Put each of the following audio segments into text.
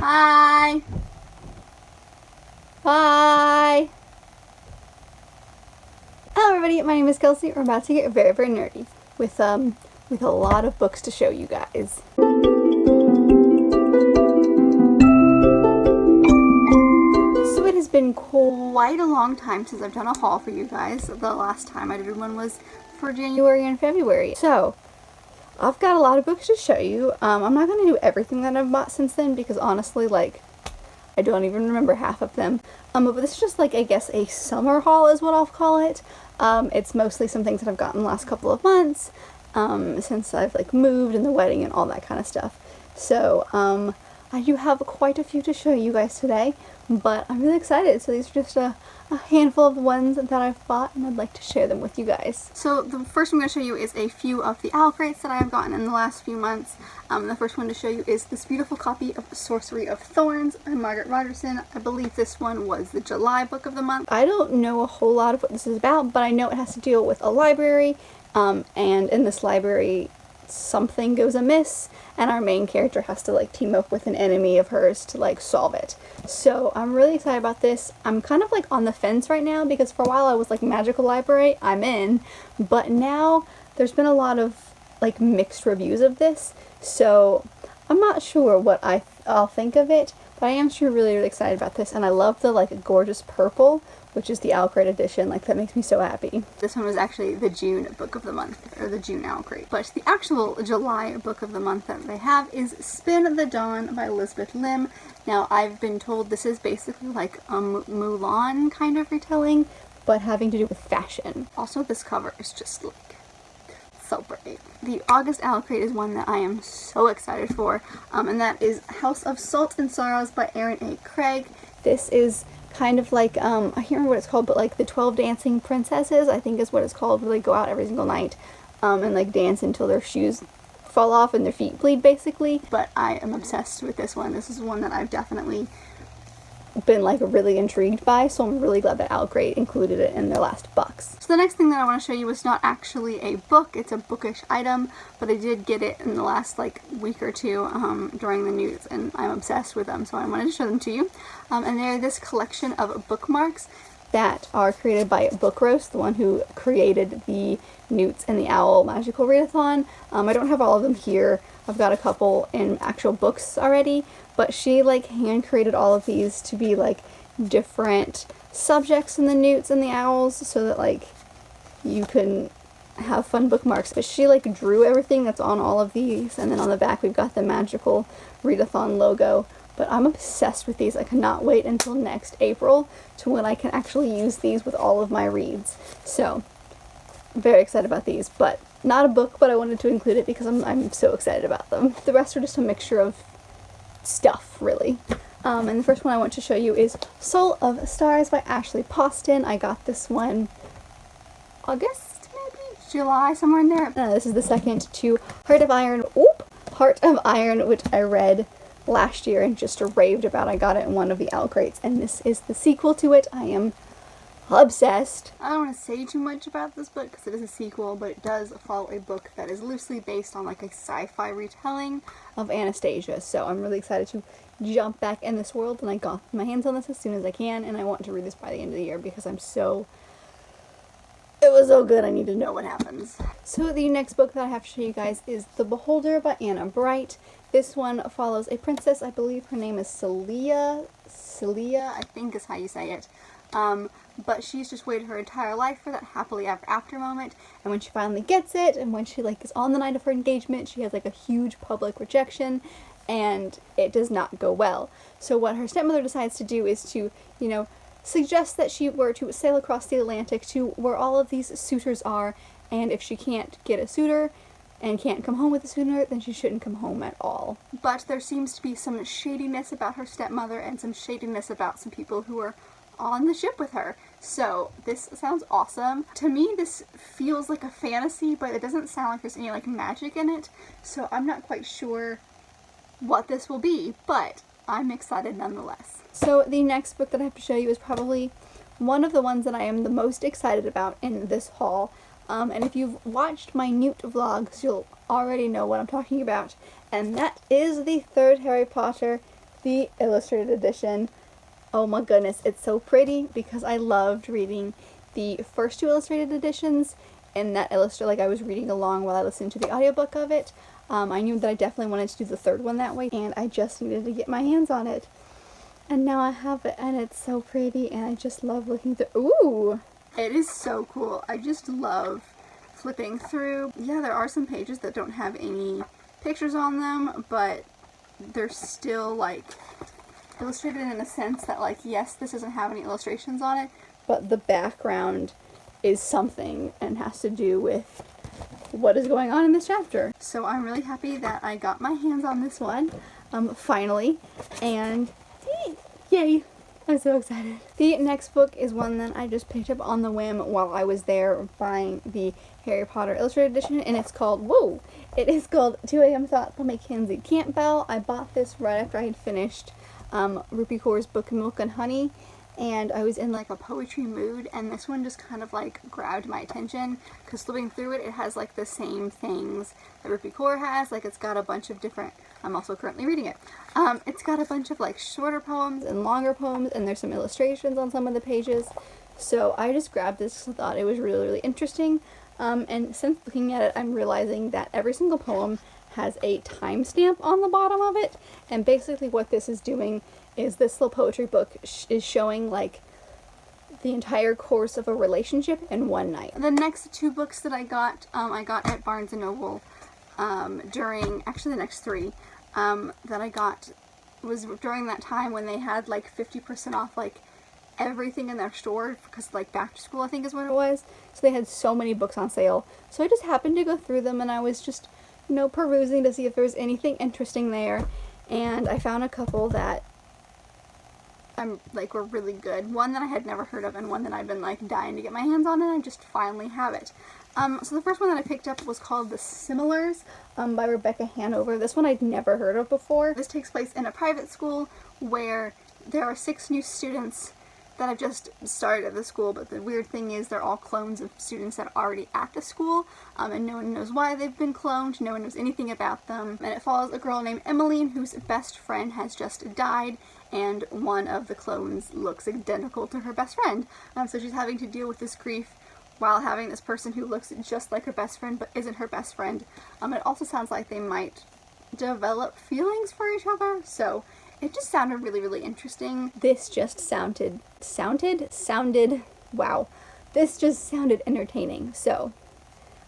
Hi! Hi! Hello everybody, my name is Kelsey. We're about to get very, very nerdy with a lot of books to show you guys. So it has been quite a long time since I've done a haul for you guys. The last time I did one was for January and February. So I've got a lot of books to show you. I'm not going to do everything that I've bought since then because honestly, like, I don't even remember half of them. But this is just like, I guess, a summer haul is what I'll call it. It's mostly some things that I've gotten the last couple of months, since I've like moved and the wedding and all that kind of stuff. So, I do have quite a few to show you guys today, but I'm really excited. So these are just a handful of the ones that I've bought, and I'd like to share them with you guys. So the first I'm going to show you is a few of the owl crates that I have gotten in the last few months. The first one to show you is this beautiful copy of Sorcery of Thorns by Margaret Rogerson. I believe this one was the July book of the month. I don't know a whole lot of what this is about, but I know it has to deal with a library, and in this library something goes amiss and our main character has to like team up with an enemy of hers to like solve it. So I'm really excited about this. I'm kind of like on the fence right now because for a while I was like, magical library, I'm in, but now there's been a lot of like mixed reviews of this, so I'm not sure what I'll think of it, but I am sure really excited about this, and I love the like gorgeous purple, which is the Owl Crate edition. Like, that makes me so happy. This one was actually the June book of the month, or the June Owl Crate. But the actual July book of the month that they have is Spin the Dawn by Elizabeth Lim. Now, I've been told this is basically like a Mulan kind of retelling, but having to do with fashion. Also, this cover is just like so pretty. The August Owl Crate is one that I am so excited for, and that is House of Salt and Sorrows by Erin A. Craig. This is kind of like, I can't remember what it's called, but like the 12 Dancing Princesses, I think is what it's called, where they go out every single night, and like dance until their shoes fall off and their feet bleed, basically. But I am obsessed with this one. This is one that I've definitely been like really intrigued by, so I'm really glad that Owl Crate included it in their last box. So the next thing that I want to show you is not actually a book, it's a bookish item, but I did get it in the last like week or two during the news, and I'm obsessed with them, so I wanted to show them to you. And they're this collection of bookmarks that are created by Book Roast, the one who created the Newts and the Owl Magical Readathon. I don't have all of them here. I've got a couple in actual books already, but she like hand created all of these to be like different subjects in the Newts and the Owls, so that like you can have fun bookmarks. But she like drew everything that's on all of these, and then on the back we've got the Magical Readathon logo. But I'm obsessed with these. I cannot wait until next April to when I can actually use these with all of my reads. So, I'm very excited about these, but not a book, but I wanted to include it because I'm so excited about them. The rest are just a mixture of stuff, really. And the first one I want to show you is Soul of Stars by Ashley Poston. I got this one August, maybe? July, somewhere in there. This is the second to Heart of Iron, which I read last year and just raved about. I got it in one of the Owl Crates, and this is the sequel to it. I am obsessed. I don't want to say too much about this book because it is a sequel, but it does follow a book that is loosely based on like a sci-fi retelling of Anastasia, so I'm really excited to jump back in this world, and I got my hands on this as soon as I can, and I want to read this by the end of the year because it was so good. I need to know what happens. So the next book that I have to show you guys is The Beholder by Anna Bright. This one follows a princess. I believe her name is Celia, I think is how you say it. But she's just waited her entire life for that happily ever after moment, and when she finally gets it, and when she like is on the night of her engagement, she has like a huge public rejection, and it does not go well. So what her stepmother decides to do is to, suggest that she were to sail across the Atlantic to where all of these suitors are, and if she can't get a suitor and can't come home with a suitor, then she shouldn't come home at all. But there seems to be some shadiness about her stepmother and some shadiness about some people who are on the ship with her. So this sounds awesome. To me, this feels like a fantasy, but it doesn't sound like there's any like magic in it, so I'm not quite sure what this will be, but I'm excited nonetheless. So the next book that I have to show you is probably one of the ones that I am the most excited about in this haul. And if you've watched my Newt vlogs, you'll already know what I'm talking about. And that is the third Harry Potter the illustrated edition. Oh my goodness, it's so pretty because I loved reading the first two illustrated editions, and that I was reading along while I listened to the audiobook of it. I knew that I definitely wanted to do the third one that way, and I just needed to get my hands on it. And now I have it, and it's so pretty, and I just love looking through. Ooh! It is so cool. I just love flipping through. Yeah, there are some pages that don't have any pictures on them, but they're still, like, illustrated in a sense that, like, yes, this doesn't have any illustrations on it, but the background is something and has to do with what is going on in this chapter. So I'm really happy that I got my hands on this one, finally, and yay! I'm so excited. The next book is one that I just picked up on the whim while I was there buying the Harry Potter Illustrated Edition, and it's called, whoa! It is called 2 A.M. Thoughts by Mackenzie Campbell. I bought this right after I had finished Rupi Kaur's book Milk and Honey, and I was in like a poetry mood, and this one just kind of like grabbed my attention because flipping through it, it has like the same things that Rupi Kaur has. Like, it's got a bunch of different, I'm also currently reading it. It's got a bunch of like shorter poems and longer poems, and there's some illustrations on some of the pages. So I just grabbed this because I thought it was really, really interesting. And since looking at it, I'm realizing that every single poem has a timestamp on the bottom of it, and basically what this is doing is this little poetry book is showing like the entire course of a relationship in one night. The next two books that I got at Barnes & Noble actually the next three that I got was during that time when they had like 50% off like everything in their store, because like back to school I think is what it was. So they had so many books on sale. So I just happened to go through them, and I was just, you know, perusing to see if there was anything interesting there, and I found a couple that were really good. One that I had never heard of, and one that I've been like dying to get my hands on, and I just finally have it. So the first one that I picked up was called The Similars by Rebecca Hanover. This one I'd never heard of before. This takes place in a private school where there are 6 new students that have just started at the school, but the weird thing is they're all clones of students that are already at the school, and no one knows why they've been cloned, no one knows anything about them, and it follows a girl named Emmeline whose best friend has just died, and one of the clones looks identical to her best friend, so she's having to deal with this grief while having this person who looks just like her best friend but isn't her best friend. It also sounds like they might develop feelings for each other, so it just sounded really, really interesting. This just sounded, wow. This just sounded entertaining, so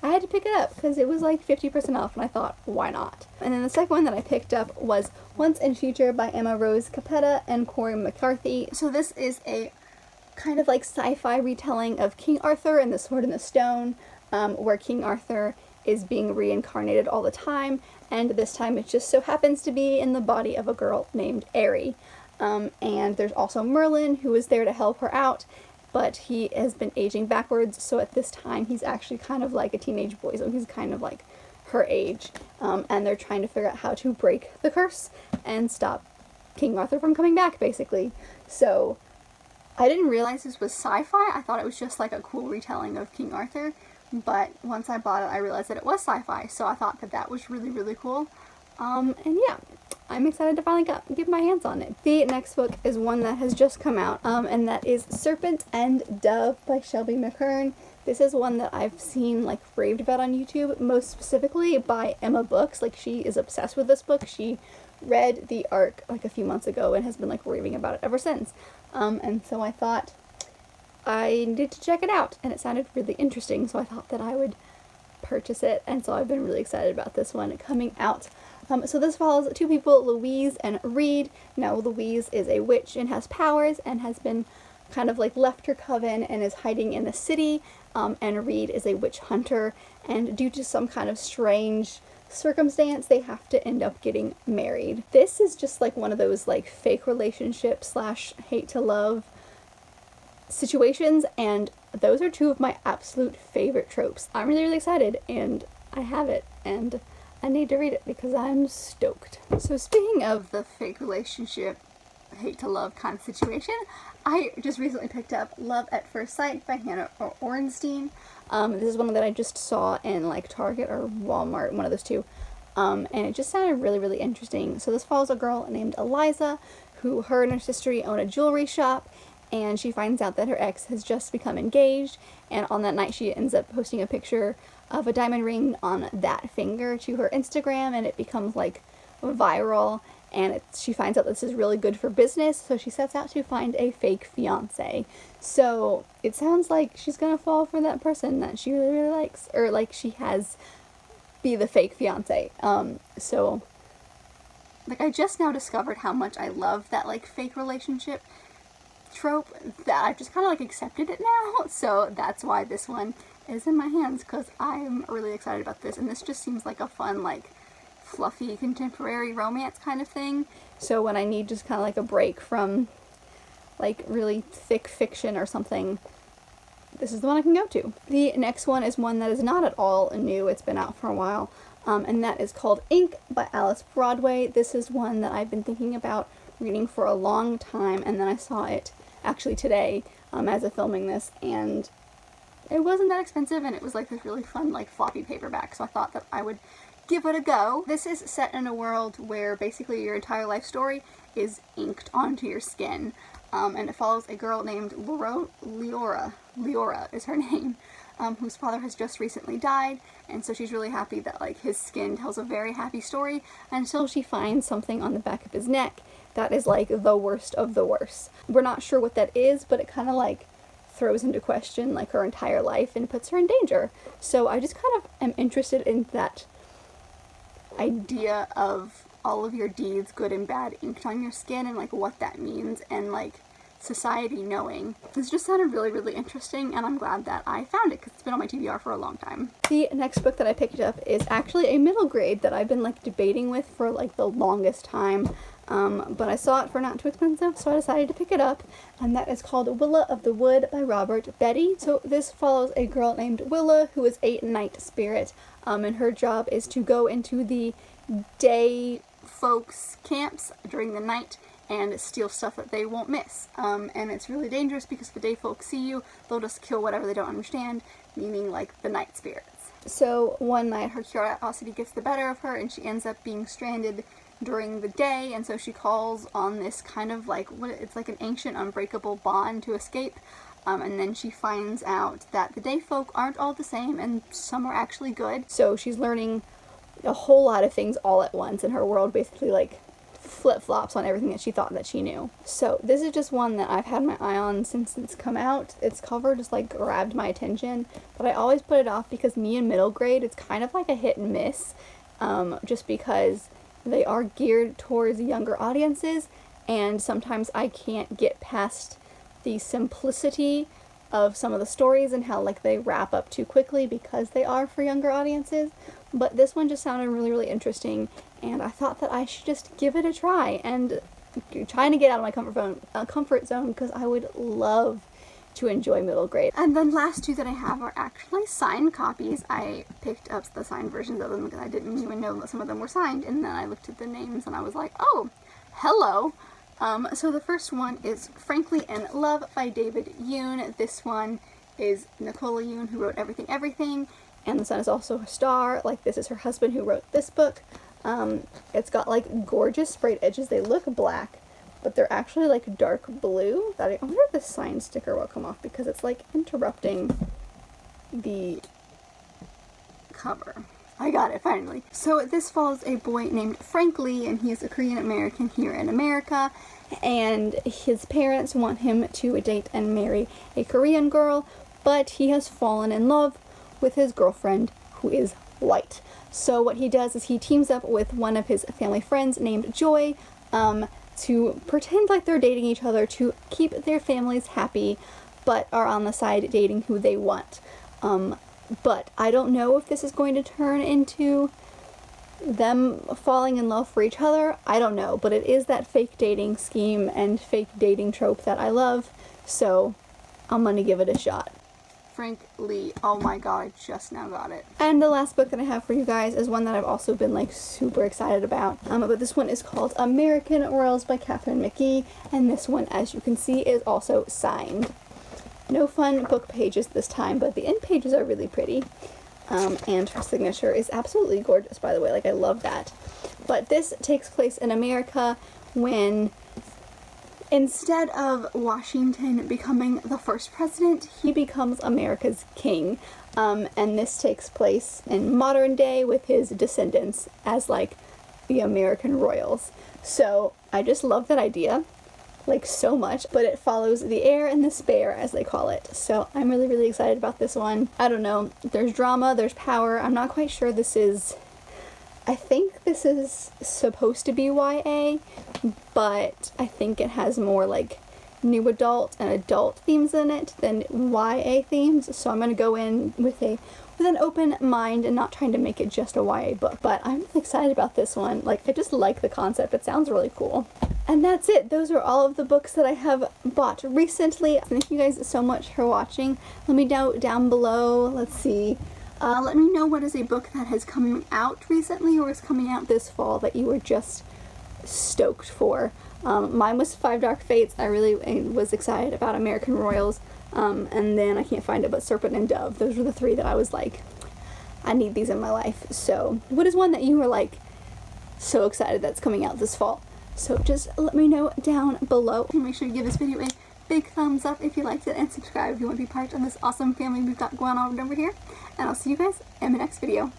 I had to pick it up because it was like 50% off, and I thought, why not? And then the second one that I picked up was Once and Future by Emma Rose Capetta and Corey McCarthy. So this is a kind of like sci-fi retelling of King Arthur and the Sword and the Stone, where King Arthur is being reincarnated all the time, and this time it just so happens to be in the body of a girl named Aerie. And there's also Merlin, who is there to help her out, but he has been aging backwards, so at this time he's actually kind of like a teenage boy, so he's kind of like her age, and they're trying to figure out how to break the curse and stop King Arthur from coming back, basically. So I didn't realize this was sci-fi. I thought it was just like a cool retelling of King Arthur, but once I bought it, I realized that it was sci-fi, so I thought that that was really, really cool. And yeah, I'm excited to finally get my hands on it. The next book is one that has just come out, and that is Serpent and Dove by Shelby McKern. This is one that I've seen like raved about on YouTube, most specifically by Emma Books. Like, she is obsessed with this book. She read the arc like a few months ago and has been like raving about it ever since. And so I thought I needed to check it out, and it sounded really interesting, so I thought that I would purchase it, and so I've been really excited about this one coming out. So this follows 2 people, Louise and Reed. Now, Louise is a witch and has powers and has been kind of like left her coven and is hiding in the city, and Reed is a witch hunter, and due to some kind of strange circumstance, they have to end up getting married. This is just like one of those like fake relationship / hate to love situations, and those are 2 of my absolute favorite tropes. I'm really, really excited, and I have it, and I need to read it because I'm stoked. So speaking of the fake relationship, hate to love kind of situation, I just recently picked up Love at First Sight by Hannah Orenstein. This is one that I just saw in like Target or Walmart, one of those 2. and it just sounded really, really interesting. So this follows a girl named Eliza, who her and her sister own a jewelry shop, and she finds out that her ex has just become engaged, and on that night she ends up posting a picture of a diamond ring on that finger to her Instagram, and it becomes like viral, and she finds out this is really good for business, so she sets out to find a fake fiance. So it sounds like she's gonna fall for that person that she really, really likes, or like she has be the fake fiance. So like I just now discovered how much I love that like fake relationship trope, that I've just kind of like accepted it now. So that's why this one is in my hands, because I'm really excited about this, and this just seems like a fun, like fluffy contemporary romance kind of thing. So when I need just kind of like a break from like really thick fiction or something, this is the one I can go to. The next one is one that is not at all new. It's been out for a while, and that is called Ink by Alice Broadway. This is one that I've been thinking about reading for a long time, and then I saw it actually today as of filming this, and it wasn't that expensive, and it was like this really fun like floppy paperback, so I thought that I would give it a go. This is set in a world where basically your entire life story is inked onto your skin, and it follows a girl named Leora is her name, whose father has just recently died, and so she's really happy that like his skin tells a very happy story until she finds something on the back of his neck that is like the worst of the worst. We're not sure what that is, but it kind of like throws into question like her entire life and puts her in danger. So I just kind of am interested in that idea of all of your deeds, good and bad, inked on your skin, and like what that means, and like society knowing. This just sounded really, really interesting, and I'm glad that I found it because it's been on my TBR for a long time. The next book that I picked up is actually a middle grade that I've been like debating with for like the longest time, but I saw it for not too expensive, so I decided to pick it up, and that is called Willa of the Wood by Robert Betty. So this follows a girl named Willa who is a night spirit, and her job is to go into the day folks' camps during the night and steal stuff that they won't miss. And it's really dangerous because if the day folks see you, they'll just kill whatever they don't understand, meaning like the night spirits. So one night her curiosity gets the better of her and she ends up being stranded during the day, and so she calls on this kind of like, it's like an ancient unbreakable bond to escape. And then she finds out that the day folk aren't all the same and some are actually good. So she's learning a whole lot of things all at once, and her world basically like flip-flops on everything that she thought that she knew. So this is just one that I've had my eye on since it's come out. Its cover just like grabbed my attention, but I always put it off because me in middle grade, it's kind of like a hit and miss, just because they are geared towards younger audiences, and sometimes I can't get past the simplicity of some of the stories and how like they wrap up too quickly because they are for younger audiences. But this one just sounded really, really interesting, and I thought that I should just give it a try, and trying to get out of my comfort zone because I would love to enjoy middle grade. And then last two that I have are actually signed copies. I picked up the signed versions of them because I didn't even know that some of them were signed, and then I looked at the names and I was like, oh, hello. So the first one is Frankly in Love by David Yoon. This one is Nicola Yoon, who wrote Everything Everything, and the son is also a star. Like, this is her husband who wrote this book. It's got like gorgeous sprayed edges. They look black, but they're actually like dark blue. I wonder if this sign sticker will come off because it's like interrupting the cover. I got it finally. So this follows a boy named Frank Lee, and he is a Korean American here in America, and his parents want him to date and marry a Korean girl, but he has fallen in love with his girlfriend who is white. So what he does is he teams up with one of his family friends named Joy to pretend like they're dating each other to keep their families happy, but are on the side dating who they want. But I don't know if this is going to turn into them falling in love for each other. I don't know, but it is that fake dating scheme and fake dating trope that I love, so I'm gonna give it a shot. Frank Lee. Oh my god, I just now got it. And the last book that I have for you guys is one that I've also been like super excited about. But this one is called American Royals by Catherine McGee, and this one, as you can see, is also signed. No fun book pages this time, but the end pages are really pretty. and her signature is absolutely gorgeous, by the way. Like, I love that. But this takes place in America when, instead of Washington becoming the first president, he becomes America's king. And this takes place in modern day with his descendants as, like, the American royals. So I just love that idea, like, so much. But it follows the heir and the spare, as they call it. So I'm really, really excited about this one. I don't know. There's drama, there's power. I'm not quite sure this is... I think this is supposed to be YA, but I think it has more, like, new adult and adult themes in it than YA themes. So I'm going to go in with an open mind and not trying to make it just a YA book. But I'm really excited about this one. Like, I just like the concept. It sounds really cool. And that's it. Those are all of the books that I have bought recently. Thank you guys so much for watching. Let me know down below. Let's see. Let me know what is a book that has come out recently or is coming out this fall that you were just stoked for. Mine was Five Dark Fates. I really was excited about American Royals. And then I can't find it, but Serpent and Dove. Those were the three that I was like, I need these in my life. So what is one that you were like so excited that's coming out this fall? So just let me know down below. And make sure you give this video a big thumbs up if you liked it, and subscribe if you want to be part of this awesome family we've got going on over here. And I'll see you guys in the next video.